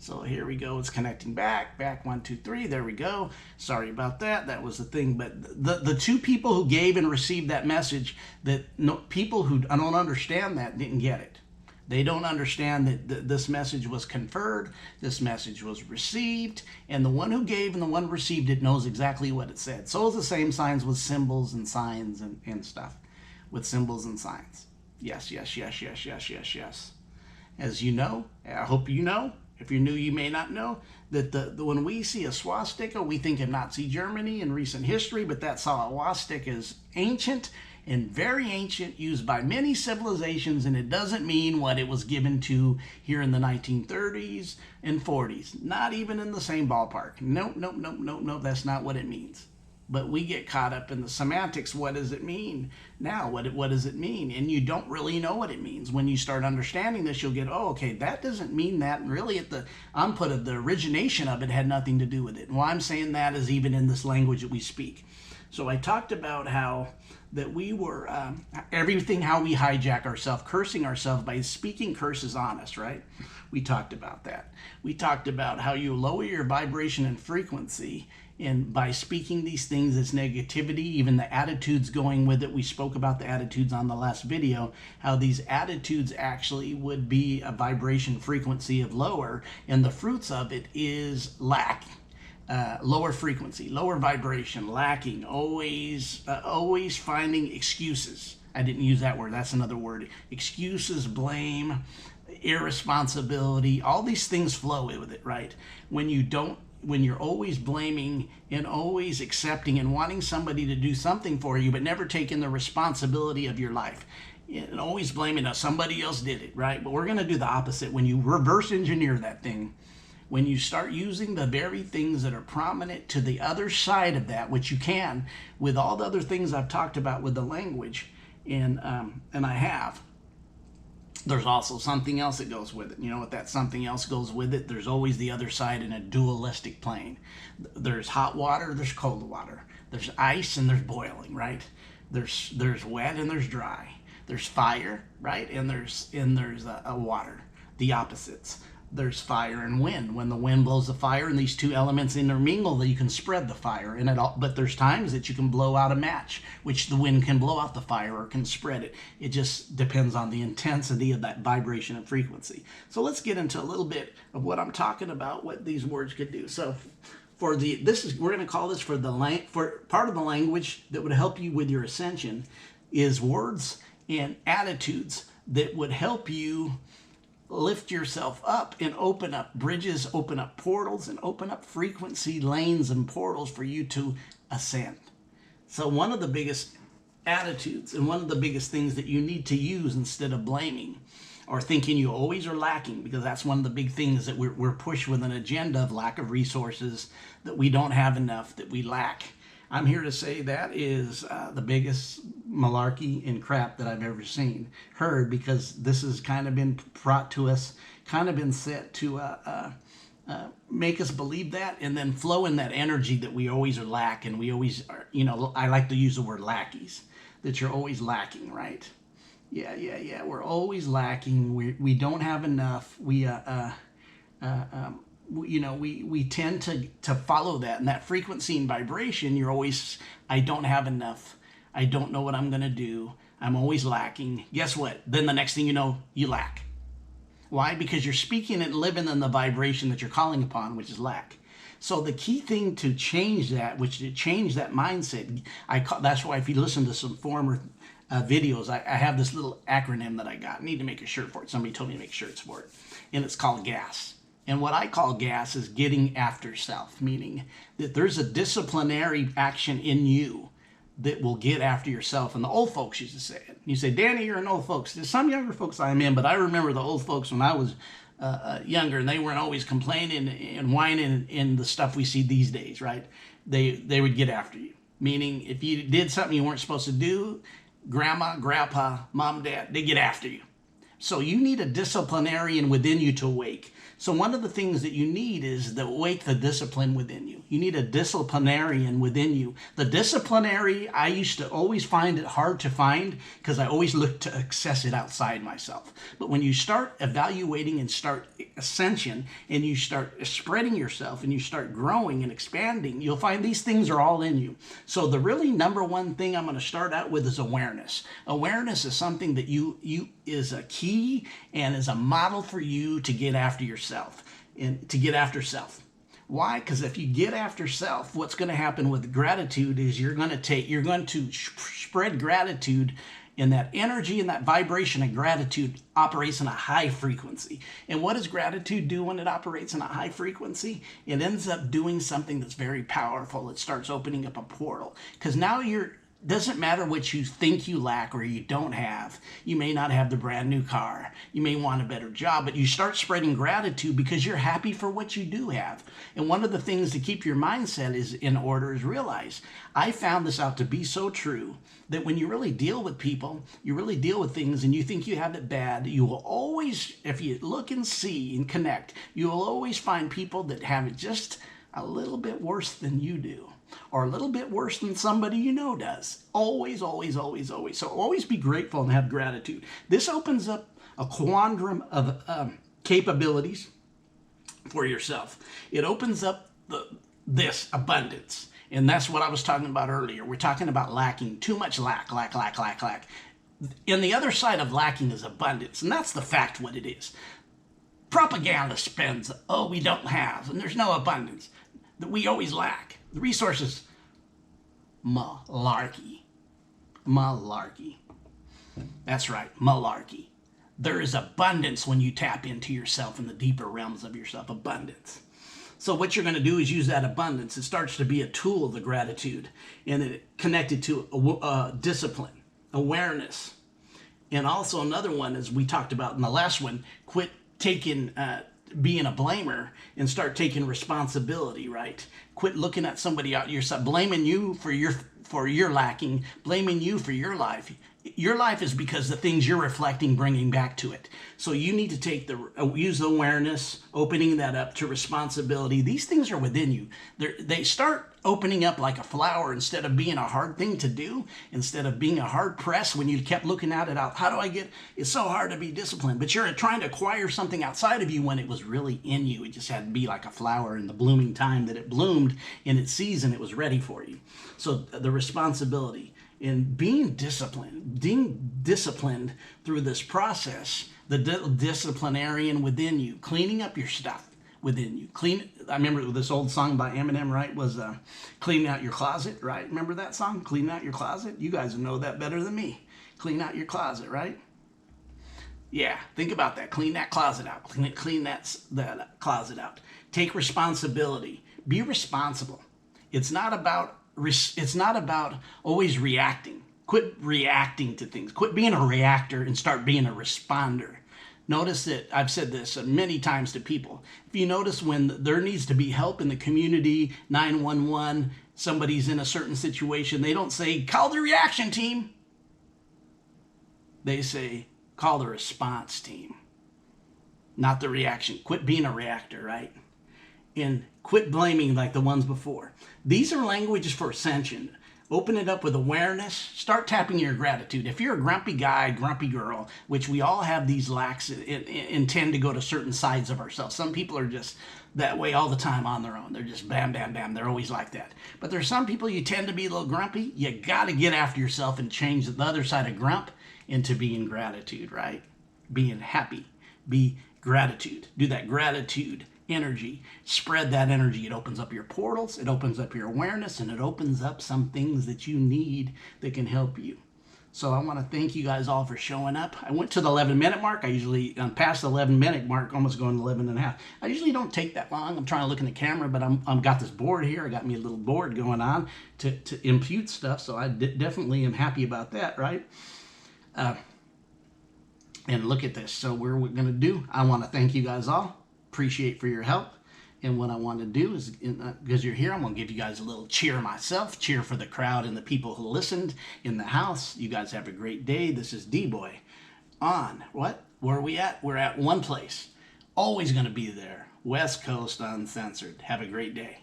So here we go. It's connecting back 1, 2, 3. There we go. Sorry about that. That was the thing. But the two people who gave and received that message, that people who don't understand that didn't get it. They don't understand that this message was conferred, this message was received, and the one who gave and the one who received it knows exactly what it said. So it's the same signs with symbols and signs and stuff. With symbols and signs. Yes, yes, yes, yes, yes, yes, yes. As you know, I hope you know, if you're new, you may not know, that when we see a swastika, we think of Nazi Germany in recent history, but that swastika is ancient and very ancient, used by many civilizations, and it doesn't mean what it was given to here in the 1930s and 40s. Not even in the same ballpark. Nope, nope, nope, nope, nope, that's not what it means. But we get caught up in the semantics. What does it mean? Now, what does it mean? And you don't really know what it means. When you start understanding this, you'll get, oh, okay, that doesn't mean that. And really, at the input of the origination of it had nothing to do with it. And why I'm saying that is even in this language that we speak. So I talked about how that we were, everything, how we hijack ourselves, cursing ourselves by speaking curses on us, right? We talked about that. We talked about how you lower your vibration and frequency, and by speaking these things as negativity, even the attitudes going with it. We spoke about the attitudes on the last video, how these attitudes actually would be a vibration frequency of lower, and the fruits of it is lack. Lower frequency, lower vibration, lacking, always finding excuses. I didn't use that word, that's another word. Excuses, blame, irresponsibility, all these things flow with it, right? When you're always blaming and always accepting and wanting somebody to do something for you, but never taking the responsibility of your life. And always blaming that somebody else did it, right? But we're going to do the opposite. When you reverse engineer that thing, when you start using the very things that are prominent to the other side of that, which you can with all the other things I've talked about with the language, and I have, there's also something else that goes with it. You know what that something else goes with it? There's always the other side in a dualistic plane. There's hot water, there's cold water. There's ice and there's boiling, right? There's wet and there's dry. There's fire, right? And there's a water, the opposites. There's fire and wind. When the wind blows the fire and these two elements intermingle, you can spread the fire. But there's times that you can blow out a match, which the wind can blow out the fire or can spread it. It just depends on the intensity of that vibration and frequency. So let's get into a little bit of what I'm talking about, what these words could do. So we're going to call this for part of the language that would help you with your ascension is words and attitudes that would help you lift yourself up and open up bridges, open up portals, and open up frequency lanes and portals for you to ascend. So one of the biggest attitudes and one of the biggest things that you need to use instead of blaming or thinking you always are lacking, because that's one of the big things that we're pushed with an agenda of lack of resources, that we don't have enough, that we lack. I'm here to say that is the biggest malarkey and crap that I've ever heard, because this has kind of been brought to us, kind of been set to make us believe that and then flow in that energy that we always are lacking. We always are, I like to use the word lackeys, that you're always lacking, right? Yeah. We're always lacking. We don't have enough. We tend to follow that, and that frequency and vibration. You're always, I don't have enough. I don't know what I'm going to do. I'm always lacking. Guess what? Then the next thing you know, you lack. Why? Because you're speaking and living in the vibration that you're calling upon, which is lack. So the key thing to change that, to change that mindset, that's why if you listen to some former videos, I have this little acronym that I got. I need to make a shirt for it. Somebody told me to make shirts for it. And it's called GAS. And what I call gas is getting after self, meaning that there's a disciplinary action in you that will get after yourself. And the old folks used to say it. You say, Danny, you're an old folks. There's some younger folks I'm in, but I remember the old folks when I was younger, and they weren't always complaining and whining in the stuff we see these days, right? They would get after you. Meaning if you did something you weren't supposed to do, grandma, grandpa, mom, dad, they get after you. So you need a disciplinarian within you to awake. So one of the things that you need is to awake the discipline within you. You need a disciplinarian within you. The disciplinary, I used to always find it hard to find because I always looked to access it outside myself. But when you start evaluating and start ascension and you start spreading yourself and you start growing and expanding, you'll find these things are all in you. So the really number one thing I'm going to start out with is awareness. Awareness is something that you is a key and is a model for you to get after yourself and to get after self. Why? Because if you get after self, what's going to happen with gratitude is you're going to spread gratitude, and that energy and that vibration of gratitude operates in a high frequency. And what does gratitude do when it operates in a high frequency? It ends up doing something that's very powerful. It starts opening up a portal, because now doesn't matter what you think you lack or you don't have. You may not have the brand new car. You may want a better job, but you start spreading gratitude because you're happy for what you do have. And one of the things to keep your mindset is in order is realize, I found this out to be so true, that when you really deal with people, you really deal with things and you think you have it bad, you will always, if you look and see and connect, you will always find people that have it just a little bit worse than you do, or a little bit worse than somebody you know does. Always, always, always, always. So always be grateful and have gratitude. This opens up a quantum of capabilities for yourself. It opens up this abundance. And that's what I was talking about earlier. We're talking about lacking, too much lack. And the other side of lacking is abundance. And that's the fact what it is. Propaganda spends, oh, we don't have, and there's no abundance, that we always lack. The resources, malarkey. Malarkey. That's right, malarkey. There is abundance when you tap into yourself in the deeper realms of yourself, abundance. So what you're going to do is use that abundance. It starts to be a tool of the gratitude, and it connected to discipline, awareness. And also another one, as we talked about in the last one, quit taking being a blamer and start taking responsibility, right? Quit looking at somebody out yourself, blaming you for your lacking, blaming you for your life. Your life is because the things you're reflecting, bringing back to it. So you need to use the awareness, opening that up to responsibility. These things are within you. They start opening up like a flower instead of being a hard thing to do, instead of being a hard press when you kept looking at it out. How do I get, it's so hard to be disciplined, but you're trying to acquire something outside of you when it was really in you. It just had to be like a flower in the blooming time that it bloomed in its season, it was ready for you. So the responsibility in being disciplined through this process, the disciplinarian within you, cleaning up your stuff within you. I remember this old song by Eminem, right, was Clean Out Your Closet, right? Remember that song, Clean Out Your Closet? You guys know that better than me. Clean out your closet, right? Yeah, think about that. Clean that closet out. Clean that closet out. Take responsibility. Be responsible. It's not about always reacting. Quit reacting to things. Quit being a reactor and start being a responder. Notice that I've said this many times to people. If you notice when there needs to be help in the community, 911, somebody's in a certain situation, they don't say, call the reaction team. They say, call the response team, not the reaction. Quit being a reactor, right? And quit blaming like the ones before. These are languages for ascension. Open it up with awareness. Start tapping your gratitude. If you're a grumpy guy, grumpy girl, which we all have these lacks and tend to go to certain sides of ourselves. Some people are just that way all the time on their own. They're just bam, bam, bam. They're always like that. But there's some people you tend to be a little grumpy. You got to get after yourself and change the other side of grump into being gratitude, right? Being happy. Be gratitude. Do that gratitude energy. Spread that energy. It opens up your portals, it opens up your awareness, and it opens up some things that you need that can help you. So I want to thank you guys all for showing up. I went to the 11-minute mark. I'm past the 11-minute mark, almost going to 11 and a half. I usually don't take that long. I'm trying to look in the camera, but I'm got this board here. I got me a little board going on to impute stuff, so I definitely am happy about that, right? And look at this. So what we're going to do, I want to thank you guys all. Appreciate for your help. And what I want to do is, because you're here, I'm going to give you guys a little cheer myself, cheer for the crowd and the people who listened in the house. You guys have a great day. This is D-Boy. on. What? Where are we at? We're at one place. Always going to be there. West Coast Uncensored. Have a great day.